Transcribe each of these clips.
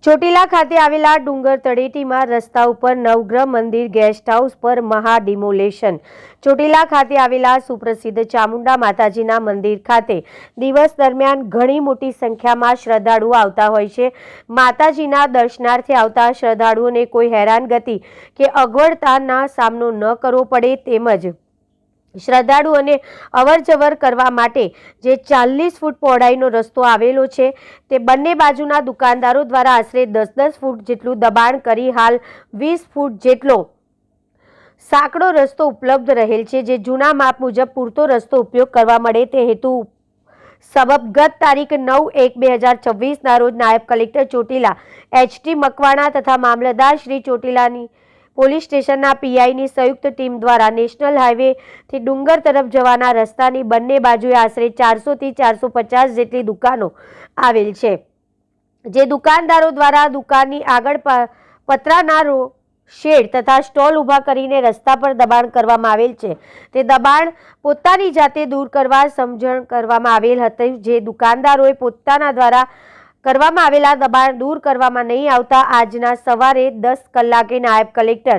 ચોટીલા ખાતે આવેલા ડુંગર તળેટીમાં રસ્તા ઉપર નવગ્રહ મંદિર ગેસ્ટ હાઉસ પર મહા ડિમોલેશન। ચોટીલા ખાતે આવેલા સુપ્રસિદ્ધ ચામુંડા માતાજીના મંદિર ખાતે દિવસ દરમિયાન ઘણી મોટી સંખ્યામાં શ્રદ્ધાળુઓ આવતા હોય છે। માતાજીના દર્શનાર્થે આવતા શ્રદ્ધાળુઓને કોઈ હેરાનગતિ કે અગવડતાનો સામનો ન કરવો પડે તેમજ શ્રદ્ધાળુઓને અવરજવર કરવા માટે જે 40 ફૂટ પહોળાઈનો રસ્તો આવેલો છે તે બંને બાજુના દુકાનદારો દ્વારા આશરે 10-10 ફૂટ જેટલું દબાણ કરી હાલ 20 ફૂટ જેટલો સાંકડો રસ્તો ઉપલબ્ધ રહેલ છે, જે જૂના માપ મુજબ પૂરતો રસ્તો ઉપયોગ કરવા મળે તે હેતુ સબબ ગત તારીખ 9/1/2026 રોજ નાયબ કલેક્ટર ચોટીલા HT મકવાણા તથા મામલતદાર શ્રી ચોટીલાની પોલીસ સ્ટેશનના PIની સંયુક્ત ટીમ દ્વારા નેશનલ હાઈવેથી ડુંગર તરફ જવાના રસ્તાની બંને બાજુએ આશરે 400 થી 450 જેટલી દુકાનો આવેલ છે, જે દુકાનદારો દ્વારા દુકાનની આગળ પતરાના શેડ તથા સ્ટોલ ઊભા કરીને રસ્તા પર દબાણ કરવામાં આવેલ છે। તે દબાણ પોતાની જાતે દૂર કરવા સમજણ કરવામાં આવેલ હતી, જે દુકાનદારોએ પોતાના દ્વારા કરવામાં આવેલા દબાણ દૂર કરવામાં નહીં આવતા આજના સવારે 10 કલાકે નાયબ કલેક્ટર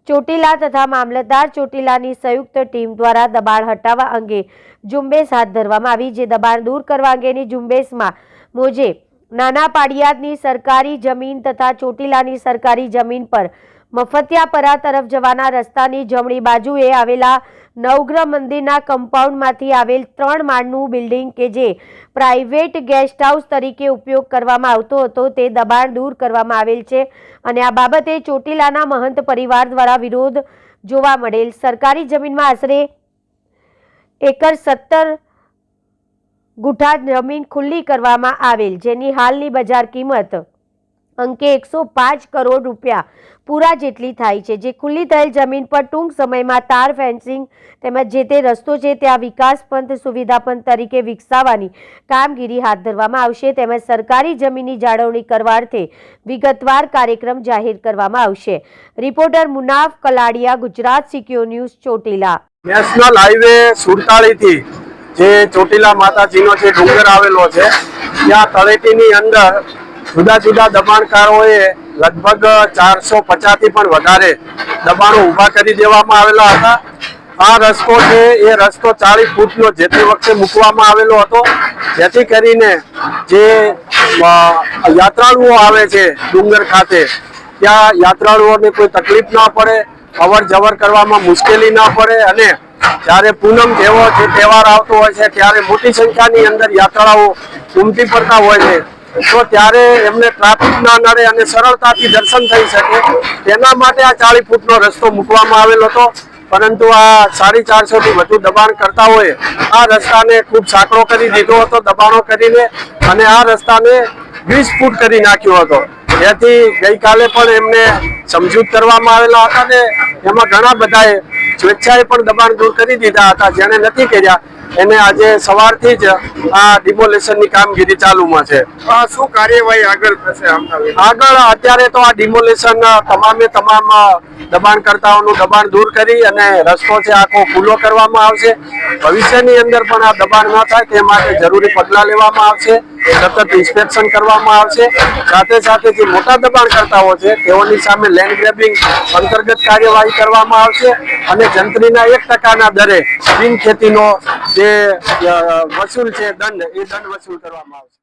ચોટીલા તથા મામલતદાર ચોટીલાની સંયુક્ત ટીમ દ્વારા દબાણ હટાવવા અંગે ઝુંબેશ હાથ ધરવામાં આવી, જે દબાણ દૂર કરવા અંગેની ઝુંબેશમાં મોજે નાના પાડિયાદની સરકારી જમીન તથા ચોટીલાની સરકારી જમીન પર મફતિયાપરા તરફ જવાના રસ્તાની જમણી બાજુએ આવેલા નવગ્રહ મંદિરના કમ્પાઉન્ડમાંથી આવેલ 3 માળનું બિલ્ડિંગ કે જે પ્રાઇવેટ ગેસ્ટ હાઉસ તરીકે ઉપયોગ કરવામાં આવતો હતો તે દબાણ દૂર કરવામાં આવેલ છે અને આ બાબતે ચોટીલાના મહંત પરિવાર દ્વારા વિરોધ જોવા મળેલ। સરકારી જમીનમાં આશરે 1.17 ગુઠા જમીન ખુલ્લી કરવામાં આવેલ, જેની હાલની બજાર કિંમત અંકે 105 કરોડ રૂપિયા પૂરા જેટલી થાય છે, જે ખુલ્લી થયેલ જમીન પર ટૂંક સમયમાં તાર ફેન્સિંગ તેમજ જે તે રસ્તો છે ત્યાં વિકાસ પંથ સુવિધા પંથ તરીકે વિકસાવવાની કામગીરી હાથ ધરવામાં આવશે, તેમજ સરકારી જમીનની જાળવણી કરવા અર્થે વિગતવાર કાર્યક્રમ જાહેર કરવામાં આવશે। Reporter Munaf Kaladiya, Gujarat secure news, Chotila. National highway 47 થી જે ચોટીલા માતાજીનો જે ડુંગર આવેલો છે ત્યાં તળેટીની અંદર જુદા જુદા દબાણકારોએ લગભગ 450 થી પણ વધારે દબાણો ઊભા કરી દેવામાં આવેલા હતા। આ રસ્તો છે એ રસ્તો 40 ફૂટનો જે તે વખતે મૂકવામાં આવેલો હતો, જેથી કરીને જે યાત્રાળુઓ આવે છે ડુંગર ખાતે ત્યાં યાત્રાળુઓને કોઈ તકલીફ ના પડે, અવર જવર કરવામાં મુશ્કેલી ના પડે અને જ્યારે પૂનમ જેવો જે તહેવાર આવતો હોય છે ત્યારે મોટી સંખ્યાની અંદર યાત્રાળુઓ ઉમટી પડતા હોય છે, તો ત્યારે એમને ટ્રાફિક ના નડે અને સરળતાથી દર્શન થઈ શકે તેના માટે આ 40 ફૂટનો રસ્તો મૂકવામાં આવેલો હતો। પરંતુ આ 450 થી વધુ દબાણ કરતા હોય આ રસ્તાને ખૂબ સાંકડો કરી દીધો હતો દબાણો કરીને અને આ રસ્તાને 20 ફૂટ કરી નાખ્યો હતો, જેથી ગઈકાલે પણ એમને સમજૂત કરવામાં આવેલા હતા ને એમાં ઘણા બધાએ સ્વેચ્છાએ પણ દબાણ દૂર કરી દીધા હતા। જેને નથી કર્યા એને આજે સવારથી જ આ ડિમોલેશનની કામગીરી ચાલુમાં છે। શું કાર્યવાહી આગળ થશે? આગળ અત્યારે તો આ ડિમોલેશન તમામ દબાણકર્તાઓનું દબાણ દૂર કરી અને રસ્તો છે આખો ખુલ્લો કરવામાં આવશે। ભવિષ્યની અંદર પણ આ દબાણ ન થાય તે માટે જરૂરી પગલાં લેવામાં આવશે, સતત ઇન્સ્પેક્શન કરવામાં આવશે। સાથે સાથે જે મોટા દબાણકર્તાઓ છે તેઓની સામે લેન્ડ ગ્રેબિંગ અંતર્ગત કાર્યવાહી કરવામાં આવશે અને જંત્રીના 1% દરે બિન ખેતીનો જે વસૂલ છે દંડ એ દંડ વસૂલ કરવામાં આવશે।